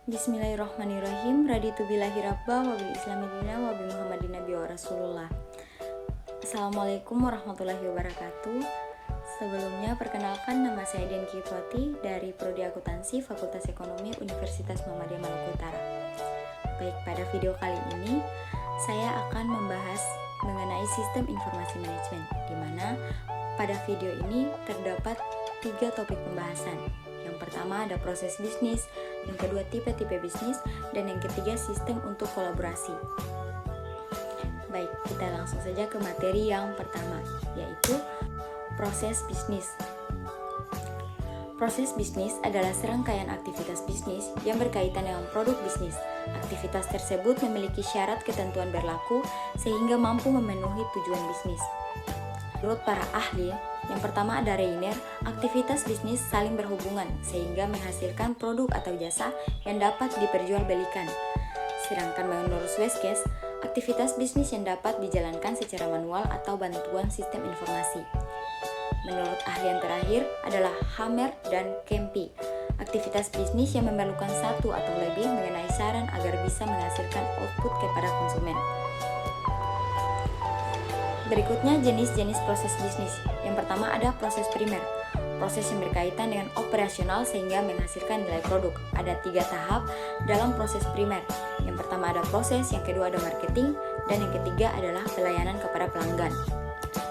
Bismillahirrahmanirrahim. Raditu billahi rabba wa bil islami dina wa bi Muhammadin nabi wa rasulullah. Assalamualaikum warahmatullahi wabarakatuh. Sebelumnya perkenalkan, nama saya Dian Kipoti dari Prodi Akuntansi Fakultas Ekonomi Universitas Muhammadiyah Maluku Utara. Baik, pada video kali ini saya akan membahas mengenai sistem informasi manajemen, di mana pada video ini terdapat 3 topik pembahasan. Yang pertama ada proses bisnis, yang kedua tipe-tipe bisnis, dan yang ketiga sistem untuk kolaborasi. Baik, kita langsung saja ke materi yang pertama, yaitu proses bisnis. Proses bisnis adalah serangkaian aktivitas bisnis yang berkaitan dengan produk bisnis. Aktivitas tersebut memiliki syarat ketentuan berlaku sehingga mampu memenuhi tujuan bisnis. Menurut para ahli, yang pertama ada Reiner, aktivitas bisnis saling berhubungan sehingga menghasilkan produk atau jasa yang dapat diperjualbelikan. Sedangkan menurut Weskes, aktivitas bisnis yang dapat dijalankan secara manual atau bantuan sistem informasi. Menurut ahli yang terakhir adalah Hammer dan Kempi, aktivitas bisnis yang memerlukan satu atau lebih mengenai saran agar bisa menghasilkan output kepada konsumen. Berikutnya jenis-jenis proses bisnis. Yang pertama ada proses primer, proses yang berkaitan dengan operasional sehingga menghasilkan nilai produk. Ada 3 tahap dalam proses primer. Yang pertama ada proses, yang kedua ada marketing, dan yang ketiga adalah pelayanan kepada pelanggan.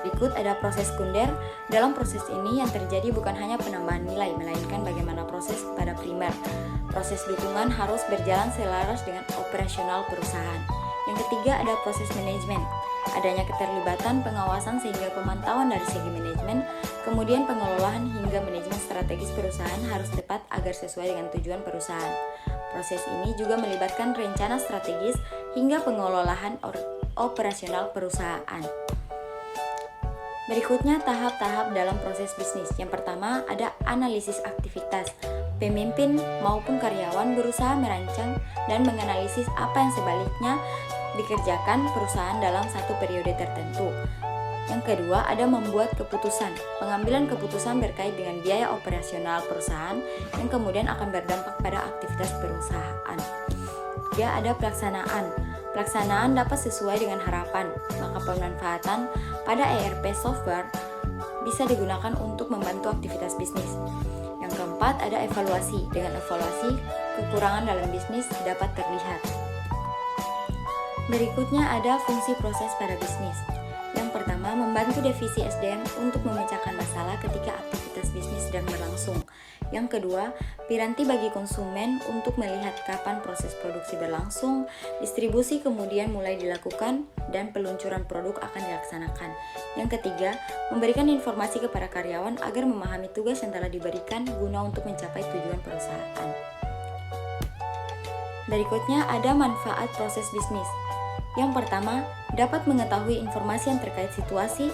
Berikut ada proses sekunder. Dalam proses ini yang terjadi bukan hanya penambahan nilai, melainkan bagaimana proses pada primer. Proses dukungan harus berjalan selaras dengan operasional perusahaan. Yang ketiga ada proses manajemen. Adanya keterlibatan pengawasan sehingga pemantauan dari segi manajemen, kemudian pengelolaan hingga manajemen strategis perusahaan harus tepat agar sesuai dengan tujuan perusahaan. Proses ini juga melibatkan rencana strategis hingga pengelolaan operasional perusahaan. Berikutnya tahap-tahap dalam proses bisnis. Yang pertama ada analisis aktivitas. Pemimpin maupun karyawan berusaha merancang dan menganalisis apa yang sebaliknya dikerjakan perusahaan dalam satu periode tertentu. Yang kedua ada membuat keputusan. Pengambilan keputusan berkait dengan biaya operasional perusahaan yang kemudian akan berdampak pada aktivitas perusahaan. Dia ada pelaksanaan. Pelaksanaan dapat sesuai dengan harapan, maka pemanfaatan pada ERP software bisa digunakan untuk membantu aktivitas bisnis. Yang keempat ada evaluasi. Dengan evaluasi, kekurangan dalam bisnis dapat terlihat. Berikutnya ada fungsi proses pada bisnis. Yang pertama, membantu divisi SDM untuk memecahkan masalah ketika aktivitas bisnis sedang berlangsung. Yang kedua, piranti bagi konsumen untuk melihat kapan proses produksi berlangsung, distribusi kemudian mulai dilakukan, dan peluncuran produk akan dilaksanakan. Yang ketiga, memberikan informasi kepada karyawan agar memahami tugas yang telah diberikan guna untuk mencapai tujuan perusahaan. Berikutnya ada manfaat proses bisnis. Yang pertama, dapat mengetahui informasi yang terkait situasi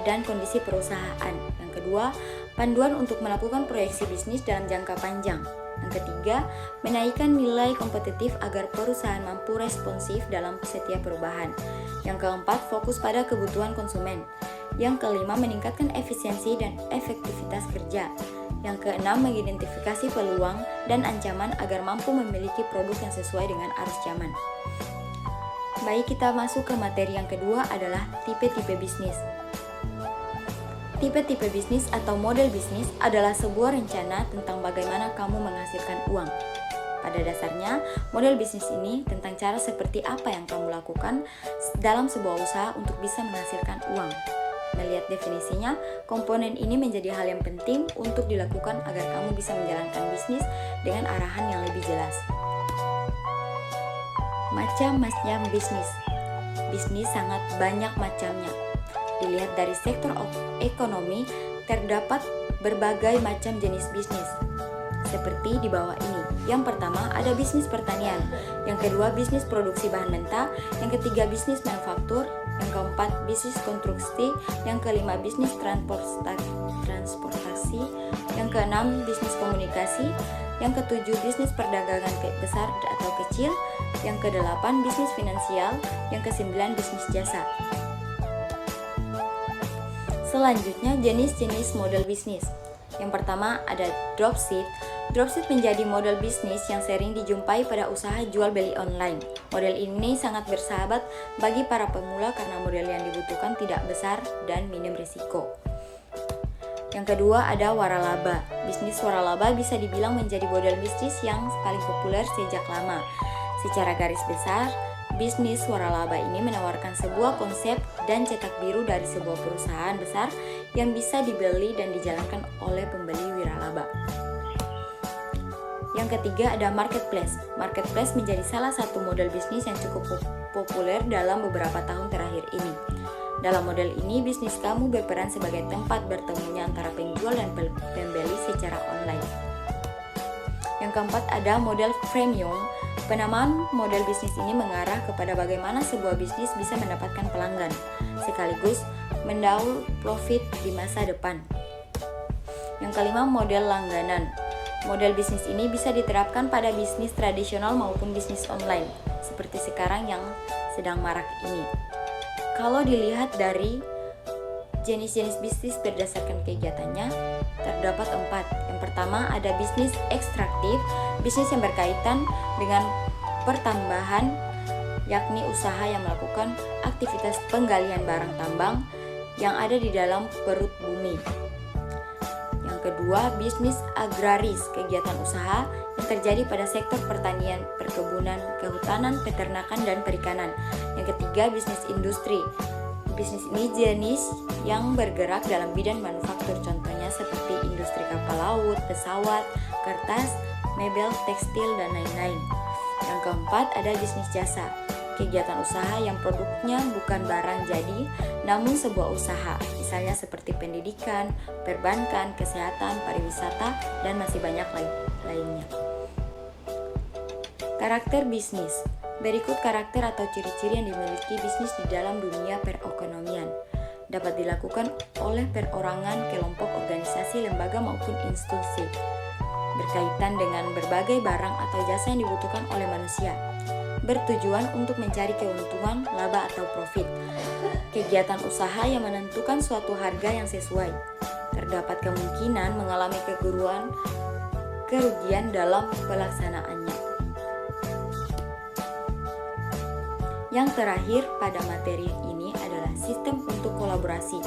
dan kondisi perusahaan. Yang kedua, panduan untuk melakukan proyeksi bisnis dalam jangka panjang. Yang ketiga, menaikkan nilai kompetitif agar perusahaan mampu responsif dalam setiap perubahan. Yang keempat, fokus pada kebutuhan konsumen. Yang kelima, meningkatkan efisiensi dan efektivitas kerja. Yang keenam, mengidentifikasi peluang dan ancaman agar mampu memiliki produk yang sesuai dengan arus zaman. Baik, kita masuk ke materi yang kedua adalah tipe-tipe bisnis. Tipe-tipe bisnis atau model bisnis adalah sebuah rencana tentang bagaimana kamu menghasilkan uang. Pada dasarnya, model bisnis ini tentang cara seperti apa yang kamu lakukan dalam sebuah usaha untuk bisa menghasilkan uang. Melihat definisinya, komponen ini menjadi hal yang penting untuk dilakukan agar kamu bisa menjalankan bisnis dengan arahan yang lebih jelas. Macam-macam bisnis. Bisnis sangat banyak macamnya. Dilihat dari sektor ekonomi, terdapat berbagai macam jenis bisnis. Seperti di bawah ini. Yang pertama ada bisnis pertanian, yang kedua bisnis produksi bahan mentah, yang ketiga bisnis manufaktur, yang keempat bisnis konstruksi, yang kelima bisnis transportasi, yang keenam bisnis komunikasi, yang ketujuh bisnis perdagangan besar atau kecil, yang kedelapan bisnis finansial, yang kesembilan bisnis jasa. Selanjutnya jenis-jenis model bisnis. Yang pertama ada dropship. Dropship menjadi model bisnis yang sering dijumpai pada usaha jual beli online. Model ini sangat bersahabat bagi para pemula karena model yang dibutuhkan tidak besar dan minim risiko. Yang kedua ada waralaba. Bisnis waralaba bisa dibilang menjadi model bisnis yang paling populer sejak lama. Secara garis besar, bisnis waralaba ini menawarkan sebuah konsep dan cetak biru dari sebuah perusahaan besar yang bisa dibeli dan dijalankan oleh pembeli wiralaba. Yang ketiga ada marketplace. Marketplace menjadi salah satu model bisnis yang cukup populer dalam beberapa tahun terakhir ini. Dalam model ini, bisnis kamu berperan sebagai tempat bertemunya antara penjual dan pembeli secara online. Yang keempat ada model freemium. Penamaan model bisnis ini mengarah kepada bagaimana sebuah bisnis bisa mendapatkan pelanggan, sekaligus mendaur profit di masa depan. Yang kelima model langganan. Model bisnis ini bisa diterapkan pada bisnis tradisional maupun bisnis online, seperti sekarang yang sedang marak ini. Kalau dilihat dari jenis-jenis bisnis berdasarkan kegiatannya, terdapat 4. Yang pertama ada bisnis ekstraktif, bisnis yang berkaitan dengan pertambahan, yakni usaha yang melakukan aktivitas penggalian barang tambang yang ada di dalam perut bumi. Yang kedua, bisnis agraris, kegiatan usaha yang terjadi pada sektor pertanian, perkebunan, kehutanan, peternakan, dan perikanan. Yang ketiga, bisnis industri. Bisnis ini jenis yang bergerak dalam bidang manufaktur, contohnya seperti industri kapal laut, pesawat, kertas, mebel, tekstil, dan lain-lain. Yang keempat, ada bisnis jasa. Kegiatan usaha yang produknya bukan barang jadi, namun sebuah usaha, misalnya seperti pendidikan, perbankan, kesehatan, pariwisata, dan masih banyak lainnya. Karakter bisnis. Berikut karakter atau ciri-ciri yang dimiliki bisnis di dalam dunia perekonomian. Dapat dilakukan oleh perorangan, kelompok, organisasi, lembaga, maupun institusi. Berkaitan dengan berbagai barang atau jasa yang dibutuhkan oleh manusia. Bertujuan untuk mencari keuntungan, laba atau profit. Kegiatan usaha yang menentukan suatu harga yang sesuai. Terdapat kemungkinan mengalami kerugian dalam pelaksanaannya. Yang terakhir pada materi ini adalah sistem untuk kolaborasi.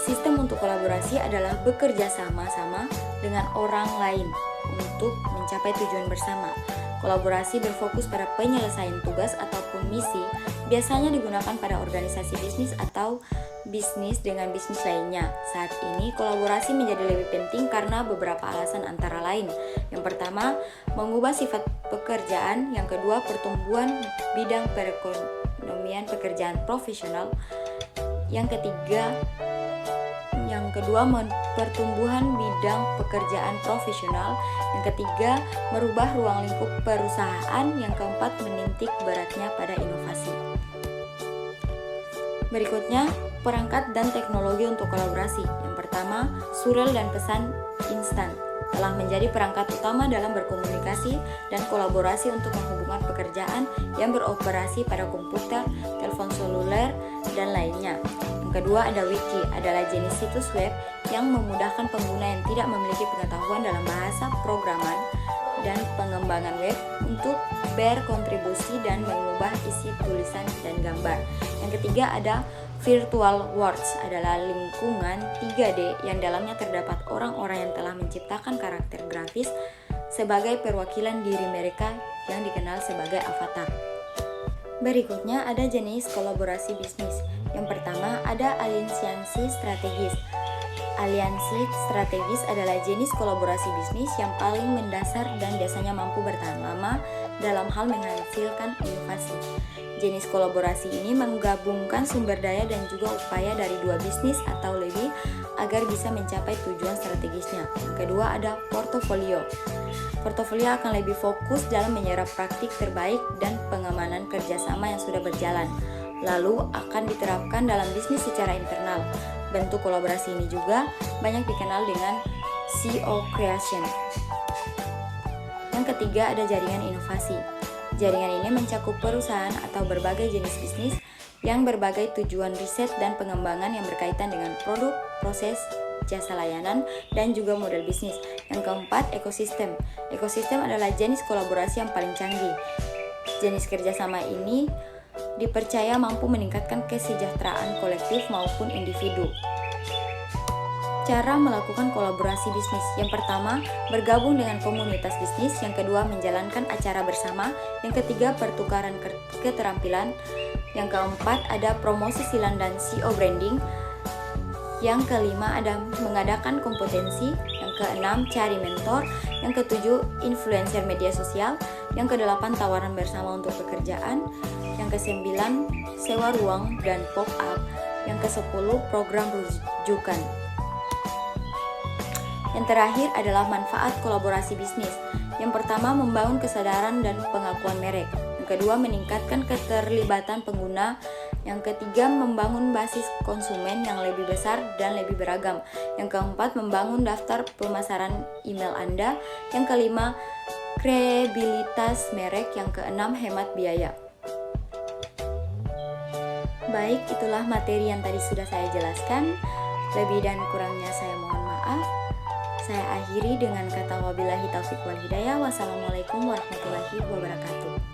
Sistem untuk kolaborasi adalah bekerja sama-sama dengan orang lain untuk mencapai tujuan bersama. Kolaborasi berfokus pada penyelesaian tugas ataupun misi, biasanya digunakan pada organisasi bisnis atau bisnis dengan bisnis lainnya. Saat ini, kolaborasi menjadi lebih penting karena beberapa alasan antara lain. Yang pertama, mengubah sifat pekerjaan. Yang kedua, pertumbuhan bidang perekonomian pekerjaan profesional. Yang kedua, pertumbuhan bidang pekerjaan profesional. Yang ketiga, merubah ruang lingkup perusahaan. Yang keempat, menitik beratnya pada inovasi. Berikutnya, perangkat dan teknologi untuk kolaborasi. Yang pertama, surel dan pesan instan telah menjadi perangkat utama dalam berkomunikasi dan kolaborasi untuk menghubungkan pekerjaan yang beroperasi pada komputer, telepon seluler, dan lainnya. Yang kedua ada wiki, adalah jenis situs web yang memudahkan pengguna yang tidak memiliki pengetahuan dalam bahasa programan dan pengembangan web untuk berkontribusi dan mengubah isi tulisan dan gambar. Yang ketiga ada virtual worlds, adalah lingkungan 3D yang dalamnya terdapat orang-orang yang telah menciptakan karakter grafis sebagai perwakilan diri mereka yang dikenal sebagai avatar. Berikutnya ada jenis kolaborasi bisnis. Yang pertama ada aliansi strategis. Aliansi strategis adalah jenis kolaborasi bisnis yang paling mendasar dan biasanya mampu bertahan lama dalam hal menghasilkan inovasi. Jenis kolaborasi ini menggabungkan sumber daya dan juga upaya dari dua bisnis atau lebih agar bisa mencapai tujuan strategisnya. Yang kedua ada portofolio. Portofolio akan lebih fokus dalam menyerap praktik terbaik dan pengamanan kerjasama yang sudah berjalan, lalu akan diterapkan dalam bisnis secara internal. Bentuk kolaborasi ini juga banyak dikenal dengan co-creation. Yang ketiga ada jaringan inovasi. Jaringan ini mencakup perusahaan atau berbagai jenis bisnis yang berbagai tujuan riset dan pengembangan yang berkaitan dengan produk, proses, jasa layanan, dan juga model bisnis. Yang keempat, ekosistem. Ekosistem adalah jenis kolaborasi yang paling canggih. Jenis kerjasama ini dipercaya mampu meningkatkan kesejahteraan kolektif maupun individu. Cara melakukan kolaborasi bisnis. Yang pertama, bergabung dengan komunitas bisnis. Yang kedua, menjalankan acara bersama. Yang ketiga, pertukaran keterampilan. Yang keempat, ada promosi silang dan SEO branding. Yang kelima, ada mengadakan kompetensi. Yang keenam, cari mentor. Yang ketujuh, influencer media sosial. Yang kedelapan, tawaran bersama untuk pekerjaan. Yang kesembilan, sewa ruang dan pop-up. Yang kesepuluh, program rujukan. Yang terakhir adalah manfaat kolaborasi bisnis. Yang pertama, membangun kesadaran dan pengakuan merek. Yang kedua, meningkatkan keterlibatan pengguna. Yang ketiga, membangun basis konsumen yang lebih besar dan lebih beragam. Yang keempat, membangun daftar pemasaran email Anda. Yang kelima, kredibilitas merek. Yang keenam, hemat biaya. Baik, itulah materi yang tadi sudah saya jelaskan. Lebih dan kurangnya saya mohon maaf. Saya akhiri dengan kata wabillahi taufiq wal hidayah. Wassalamualaikum warahmatullahi wabarakatuh.